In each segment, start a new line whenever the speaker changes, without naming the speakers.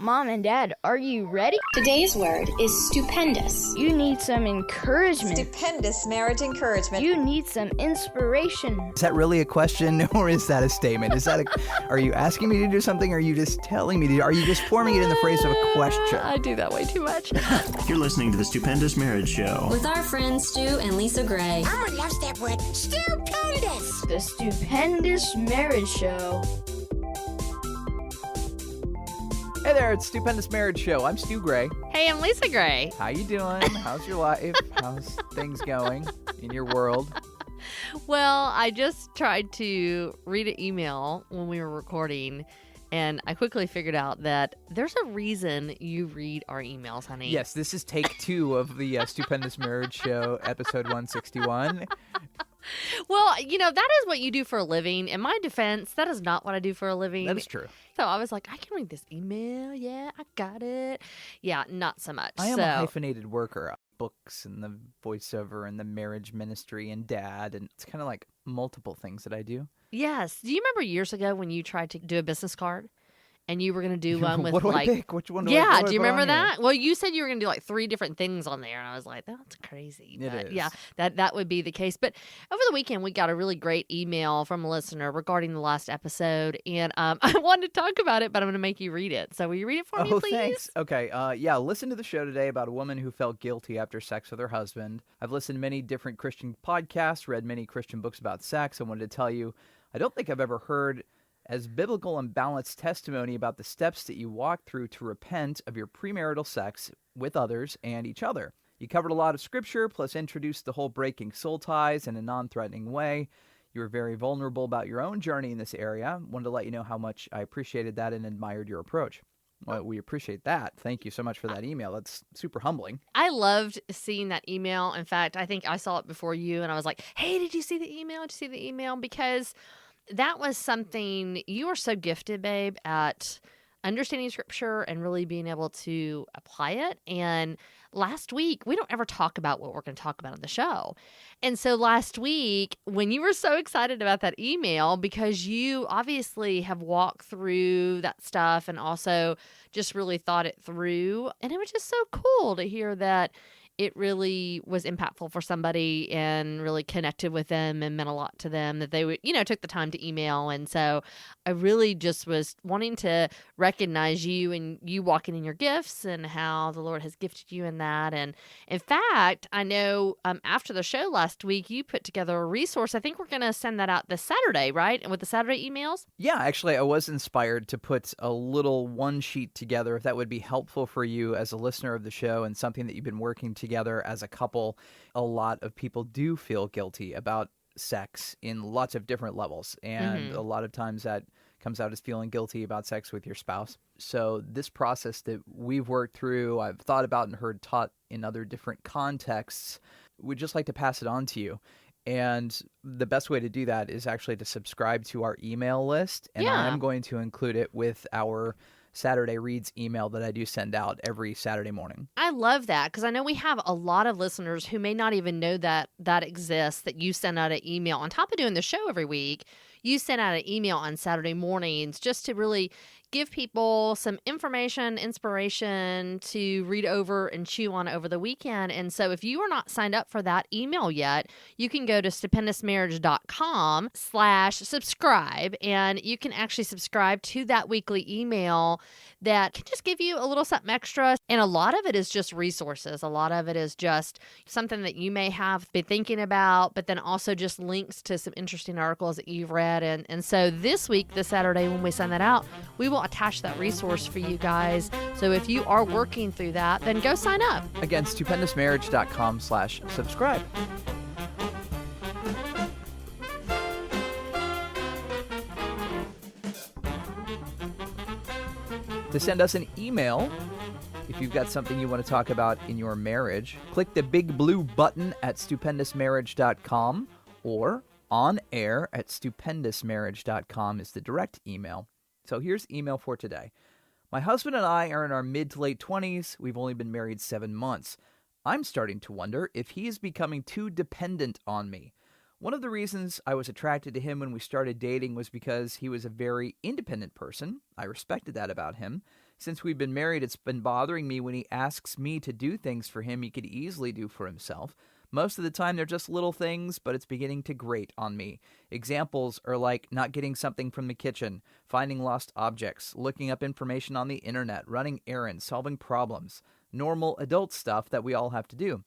Mom and Dad, are you ready?
Today's word is stupendous.
You need some encouragement.
Stupendous marriage encouragement.
You need some inspiration.
Is that really a question or is that a statement? Are you asking me to do something or are you just telling me to? Are you just forming it in the phrase of a question?
I do that way too much.
You're listening to The Stupendous Marriage Show.
With our friends Stu and Lisa Gray.
Elmer loves that word. Stupendous.
The Stupendous Marriage Show.
Hey there, it's Stupendous Marriage Show. I'm Stu Gray.
Hey, I'm Lisa Gray.
How you doing? How's your life? How's things going in your world?
Well, I just tried to read an email when we were recording, and I quickly figured out that there's a reason you read our emails, honey.
Yes, this is take 2 of the Stupendous Marriage Show, episode 161.
Well, that is what you do for a living. In my defense, that is not what I do for a living.
That is true.
So I was like, I can read this email. Yeah, I got it. Yeah, not so much.
I am a hyphenated worker. Books and the voiceover and the marriage ministry and dad. And it's kind of like multiple things that I do.
Yes. Do you remember years ago when you tried to do a business card? And you were going to do one with
what do
like...
I pick? Which one do
yeah,
I
do you
put
remember
on
that?
here?
Well, you said you were going to do like 3 different things on there. And I was like, that's crazy.
It
But
is.
yeah, that would be the case. But over the weekend, we got a really great email from a listener regarding the last episode. And I wanted to talk about it, but I'm going to make you read it. So will you read it for me, please?
Thanks. Okay. Listen to the show today about a woman who felt guilty after sex with her husband. I've listened to many different Christian podcasts, read many Christian books about sex. I wanted to tell you, I don't think I've ever heard as biblical and balanced testimony about the steps that you walk through to repent of your premarital sex with others and each other. You covered a lot of scripture, plus introduced the whole breaking soul ties in a non-threatening way. You were very vulnerable about your own journey in this area. Wanted to let you know how much I appreciated that and admired your approach. Well, we appreciate that. Thank you so much for that email. That's super humbling.
I loved seeing that email. In fact, I think I saw it before you, and I was like, hey, did you see the email? Did you see the email? Because that was something, you are so gifted, babe, at understanding scripture and really being able to apply it. And last week, we don't ever talk about what we're going to talk about on the show. And so last week, when you were so excited about that email, because you obviously have walked through that stuff and also just really thought it through, and it was just so cool to hear that it really was impactful for somebody and really connected with them and meant a lot to them that they would, took the time to email. And so I really just was wanting to recognize you and you walking in your gifts and how the Lord has gifted you in that. And in fact, I know after the show last week, you put together a resource. I think we're going to send that out this Saturday, right? And with the Saturday emails?
Yeah, actually, I was inspired to put a little one sheet together if that would be helpful for you as a listener of the show and something that you've been working together as a couple. A lot of people do feel guilty about sex in lots of different levels. And a lot of times that comes out as feeling guilty about sex with your spouse. So this process that we've worked through, I've thought about and heard taught in other different contexts, we'd just like to pass it on to you. And the best way to do that is actually to subscribe to our email list. And I'm going to include it with our Saturday Reads email that I do send out every Saturday morning.
I love that because I know we have a lot of listeners who may not even know that that exists, that you send out an email. On top of doing the show every week, you send out an email on Saturday mornings just to really give people some information, inspiration to read over and chew on over the weekend. And so if you are not signed up for that email yet, you can go to stupendousmarriage.com/subscribe, and you can actually subscribe to that weekly email that can just give you a little something extra. And a lot of it is just resources. A lot of it is just something that you may have been thinking about, but then also just links to some interesting articles that you've read. And so this week, this Saturday, when we send that out, we will attach that resource for you guys. So if you are working through that, then go sign up.
Again, stupendousmarriage.com/subscribe. To send us an email, if you've got something you want to talk about in your marriage, click the big blue button at stupendousmarriage.com or on air at stupendousmarriage.com is the direct email. So here's email for today. My husband and I are in our mid to late 20s. We've only been married 7 months. I'm starting to wonder if he is becoming too dependent on me. One of the reasons I was attracted to him when we started dating was because he was a very independent person. I respected that about him. Since we've been married, it's been bothering me when he asks me to do things for him he could easily do for himself. Most of the time, they're just little things, but it's beginning to grate on me. Examples are like not getting something from the kitchen, finding lost objects, looking up information on the internet, running errands, solving problems. Normal adult stuff that we all have to do.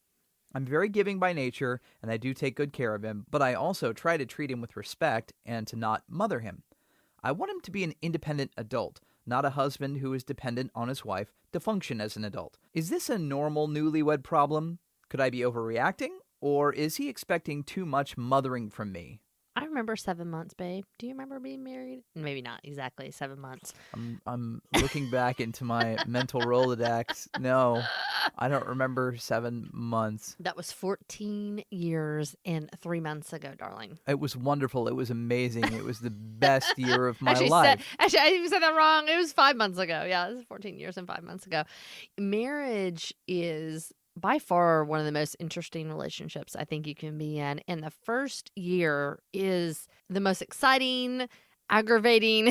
I'm very giving by nature, and I do take good care of him, but I also try to treat him with respect and to not mother him. I want him to be an independent adult, not a husband who is dependent on his wife to function as an adult. Is this a normal newlywed problem? Could I be overreacting? Or is he expecting too much mothering from me?
I remember 7 months, babe. Do you remember being married? Maybe not exactly 7 months.
I'm looking back into my mental Rolodex. No, I don't remember 7 months.
That was 14 years and 3 months ago, darling.
It was wonderful. It was amazing. It was the best year of my
Actually,
life.
I even said that wrong. It was 5 months ago. Yeah, it was 14 years and 5 months ago. Marriage is by far one of the most interesting relationships I think you can be in. And the first year is the most exciting, aggravating,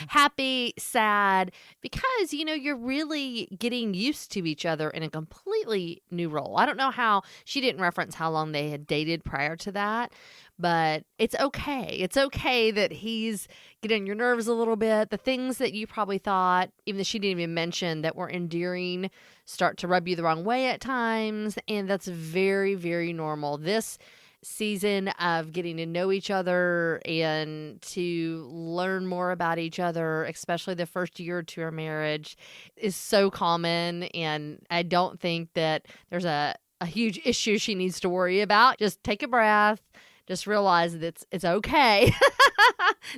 happy, sad, because, you're really getting used to each other in a completely new role. I don't know how she didn't reference how long they had dated prior to that, but it's okay. It's okay that he's getting on your nerves a little bit. The things that you probably thought, even though she didn't even mention, that were endearing, start to rub you the wrong way at times. And that's very, very normal. This season of getting to know each other and to learn more about each other, especially the first year or two of marriage, is so common. And I don't think that there's a huge issue she needs to worry about. Just take a breath. Just realize that it's okay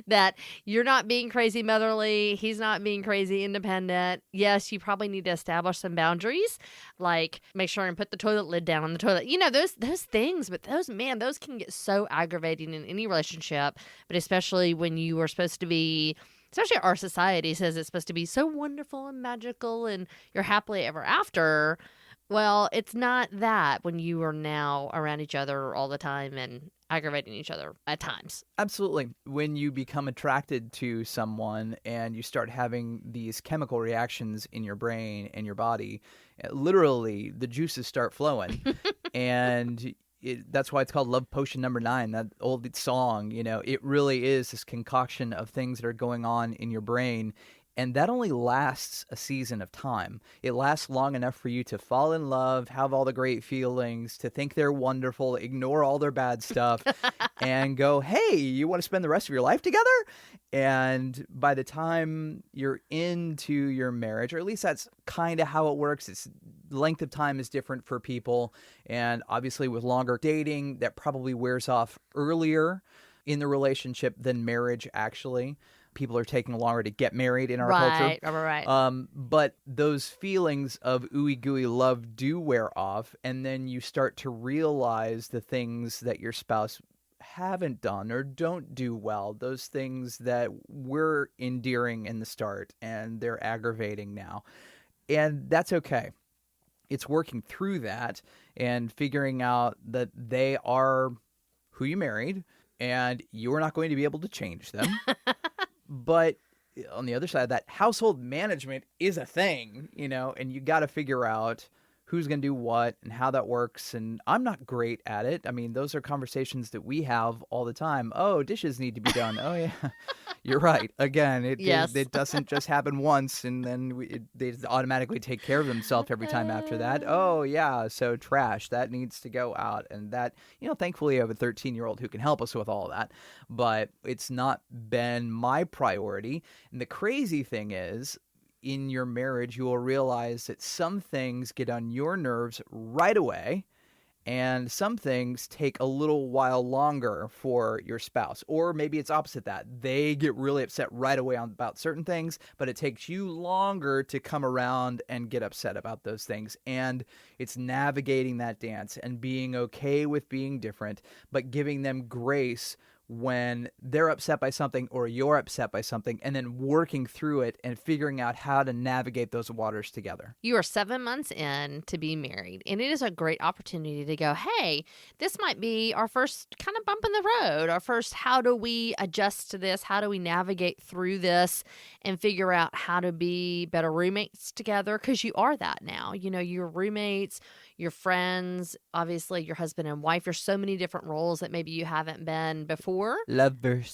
that you're not being crazy motherly. He's not being crazy independent. Yes, you probably need to establish some boundaries, like make sure and put the toilet lid down on the toilet. Those things, but those can get so aggravating in any relationship, but especially when you are supposed to be, especially our society says it's supposed to be so wonderful and magical and you're happily ever after. Well, it's not that when you are now around each other all the time and aggravating each other at times.
Absolutely. When you become attracted to someone and you start having these chemical reactions in your brain and your body, literally the juices start flowing. And that's why it's called Love Potion Number 9, that old song. It really is this concoction of things that are going on in your brain. And that only lasts a season of time. It lasts long enough for you to fall in love, have all the great feelings, to think they're wonderful, ignore all their bad stuff, and go, hey, you want to spend the rest of your life together? And by the time you're into your marriage, or at least that's kind of how it works, the length of time is different for people. And obviously with longer dating, that probably wears off earlier in the relationship than marriage actually. People are taking longer to get married in our culture.
Right.
But those feelings of ooey gooey love do wear off, and then you start to realize the things that your spouse haven't done or don't do well, those things that were endearing in the start and they're aggravating now. And that's okay. It's working through that and figuring out that they are who you married and you're not going to be able to change them. But on the other side of that, household management is a thing, and you got to figure out who's going to do what and how that works. And I'm not great at it. I mean, those are conversations that we have all the time. Oh, dishes need to be done. Oh, yeah. You're right. Again, it doesn't just happen once and then they automatically take care of themselves every time after that. Oh, yeah. So trash, that needs to go out. And that, thankfully I have a 13-year-old who can help us with all of that. But it's not been my priority. And the crazy thing is, in your marriage, you will realize that some things get on your nerves right away, and some things take a little while longer for your spouse. Or maybe it's opposite that. They get really upset right away about certain things, but it takes you longer to come around and get upset about those things. And it's navigating that dance and being okay with being different, but giving them grace when they're upset by something or you're upset by something, and then working through it and figuring out how to navigate those waters together.
You are 7 months in to be married, and it is a great opportunity to go, hey, this might be our first kind of bump in the road, our first, how do we adjust to this? How do we navigate through this and figure out how to be better roommates together? Because you are that now. You know, your roommates, your friends, obviously your husband and wife. There's so many different roles that maybe you haven't been before.
Lovers.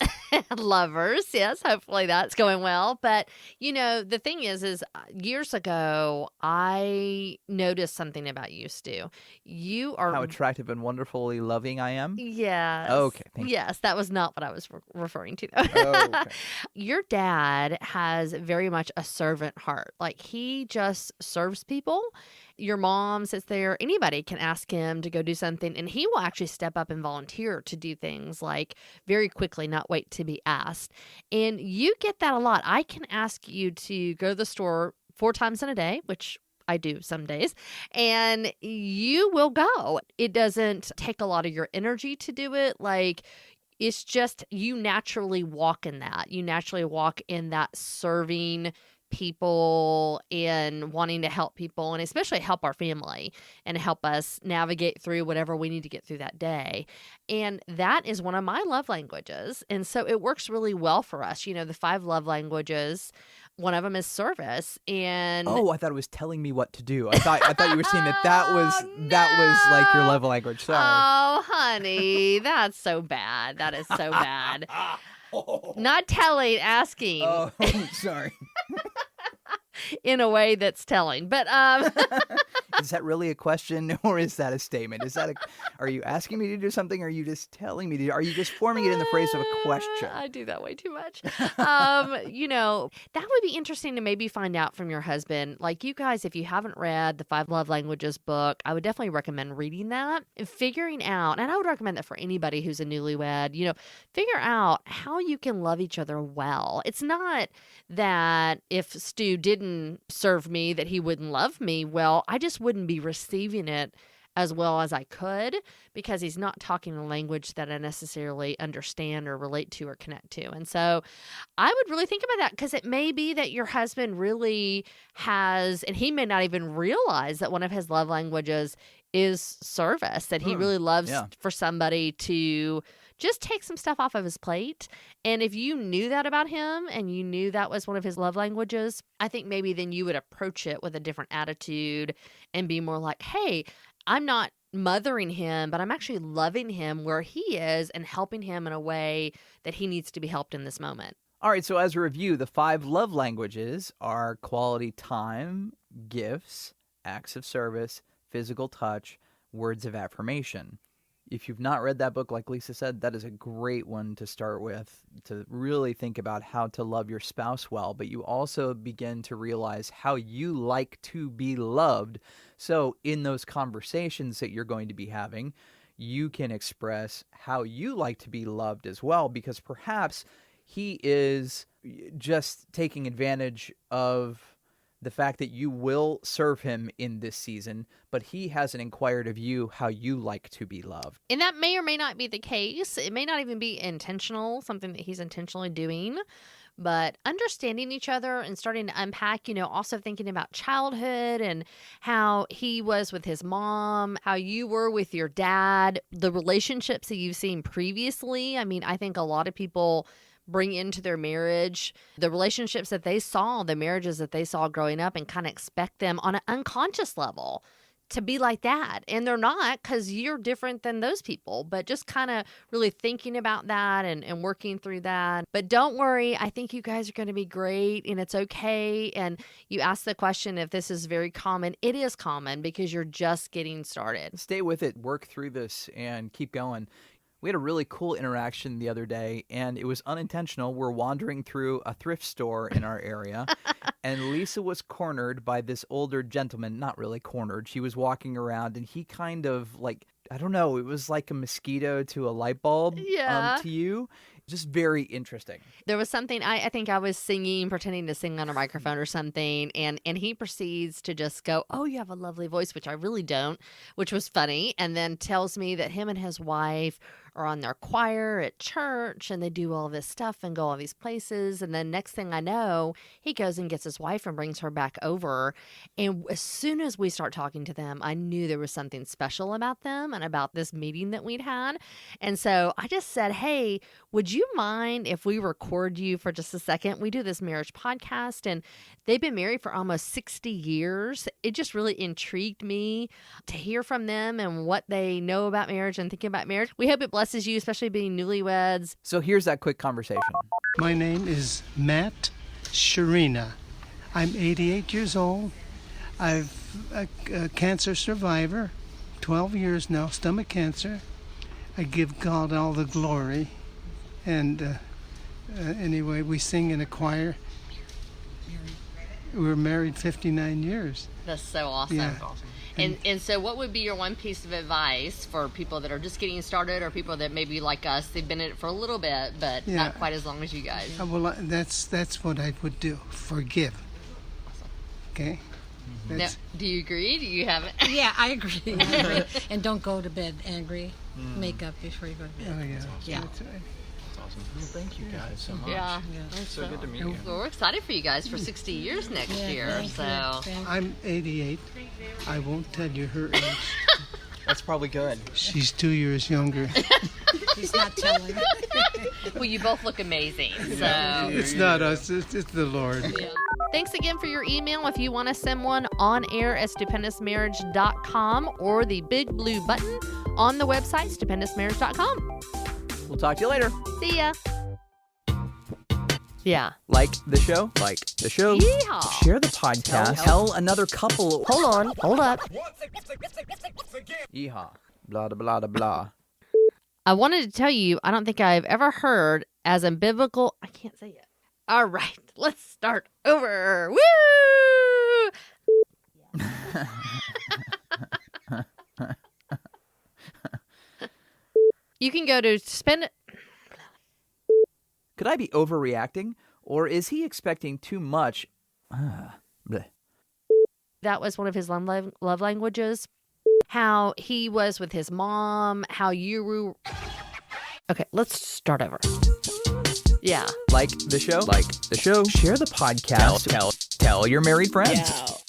Lovers, yes. Hopefully that's going well. But, you know, the thing is years ago, I noticed something about you, Stu. You are...
How attractive and wonderfully loving I am?
Yes.
Okay, thank you.
Yes, that was not what I was referring to.
Oh, okay.
Your dad has very much a servant heart. Like, he just serves people. Your mom sits there. Anybody can ask him to go do something, and he will actually step up and volunteer to do things like very quickly, not wait to be asked. And you get that a lot. I can ask you to go to the store 4 times in a day, which I do some days, and you will go. It doesn't take a lot of your energy to do it. Like, it's just you naturally walk in that. You naturally walk in that serving people and wanting to help people, and especially help our family and help us navigate through whatever we need to get through that day. And that is one of my love languages. And so it works really well for us. You know, the 5 love languages, one of them is service. And
Oh, I thought it was telling me what to do. I thought you were saying that was like your love language. Sorry.
Oh, honey, that's so bad. That is so bad. Not telling, asking.
Oh, sorry.
In a way that's telling. But
Is that really a question or is that a statement? Are you asking me to do something or are you just telling me to? Are you just forming it in the phrase of a question?
I do that way too much. You know, that would be interesting to maybe find out from your husband. Like, you guys, if you haven't read the 5 Love Languages book, I would definitely recommend reading that and figuring out, and I would recommend that for anybody who's a newlywed, you know, figure out how you can love each other well. It's not that if Stu didn't serve me that he wouldn't love me well. I just wouldn't be receiving it as well as I could because he's not talking a language that I necessarily understand or relate to or connect to. And so I would really think about that, because it may be that your husband really has, and he may not even realize that one of his love languages is service, that he really loves for somebody to just take some stuff off of his plate. And if you knew that about him and you knew that was one of his love languages, I think maybe then you would approach it with a different attitude and be more like, hey, I'm not mothering him, but I'm actually loving him where he is and helping him in a way that he needs to be helped in this moment.
All right, so as a review, the 5 love languages are quality time, gifts, acts of service, physical touch, words of affirmation. If you've not read that book, like Lisa said, that is a great one to start with, to really think about how to love your spouse well. But you also begin to realize how you like to be loved. So in those conversations that you're going to be having, you can express how you like to be loved as well, because perhaps he is just taking advantage of the fact that you will serve him in this season, but he hasn't inquired of you how you like to be loved.
And that may or may not be the case. It may not even be intentional, something that he's intentionally doing. But understanding each other and starting to unpack, you know, also thinking about childhood and how he was with his mom, how you were with your dad, the relationships that you've seen previously. I mean, I think a lot of people bring into their marriage the relationships that they saw, the marriages that they saw growing up, and kind of expect them on an unconscious level to be like that. And they're not, because you're different than those people, but just kind of really thinking about that and working through that. But don't worry, I think you guys are going to be great, and it's okay. And you asked the question if this is very common. It is common because you're just getting started.
Stay with it, work through this, and keep going. We had a really cool interaction the other day, and it was unintentional. We're wandering through a thrift store in our area, and Lisa was cornered by this older gentleman. Not really cornered. She was walking around, and he kind of, like, I don't know, it was like a mosquito to a light bulb to you. Just very interesting.
There was something, I think I was singing, pretending to sing on a microphone or something, and he proceeds to just go, oh, you have a lovely voice, which I really don't, which was funny, and then tells me that him and his wife are on their choir at church, and they do all this stuff and go all these places, and then next thing I know, he goes and gets his wife and brings her back over, and as soon as we start talking to them, I knew there was something special about them and about this meeting that we'd had, and so I just said, hey, would you mind if we record you for just a second? We do this marriage podcast, and they've been married for almost 60 years. It just really intrigued me to hear from them and what they know about marriage and thinking about marriage. We hope it blesses you, especially being newlyweds.
So here's that quick conversation.
My name is Matt Sharina. I'm 88 years old. I'm a cancer survivor, 12 years now, stomach cancer. I give God all the glory. And anyway, we sing in a choir. We were married 59 years.
That's so awesome.
Yeah.
And so what would be your one piece of advice for people that are just getting started or people that maybe like us, they've been in it for a little bit, but not quite as long as you guys?
Well, that's what I would do. Forgive. Okay?
Now, do you agree? Do you have it?
Yeah, I agree. And don't go to bed angry. Make up before you go to bed.
Oh, yeah.
Yeah.
That's right.
Awesome. Well, thank you guys so much.
Yeah.
It's so good to meet you.
Well, we're excited for you guys for 60 years next year. So
I'm 88. I won't tell you her age.
That's probably good.
She's 2 years younger.
He's not telling.
well, you both look amazing. So
It's not us. It's the Lord.
thanks again for your email. If you want to send one, on air at stupendousmarriage.com or the big blue button on the website, stupendousmarriage.com.
We'll talk to you later.
See ya. Yeah.
Like the show? Like the show.
Yeehaw.
Share the podcast. Tell another couple.
Hold on. Hold up.
Yeehaw. Blah, blah, blah, blah.
I wanted to tell you, I don't think I've ever heard as unbiblical. I can't say it. All right. Let's start over. Woo! You can go to spend.
Could I be overreacting? Or is he expecting too much? Bleh.
That was one of his love languages. How he was with his mom. How you were. Okay, let's start over. Yeah.
Like the show? Like the show. Share the podcast. Tell your married friends.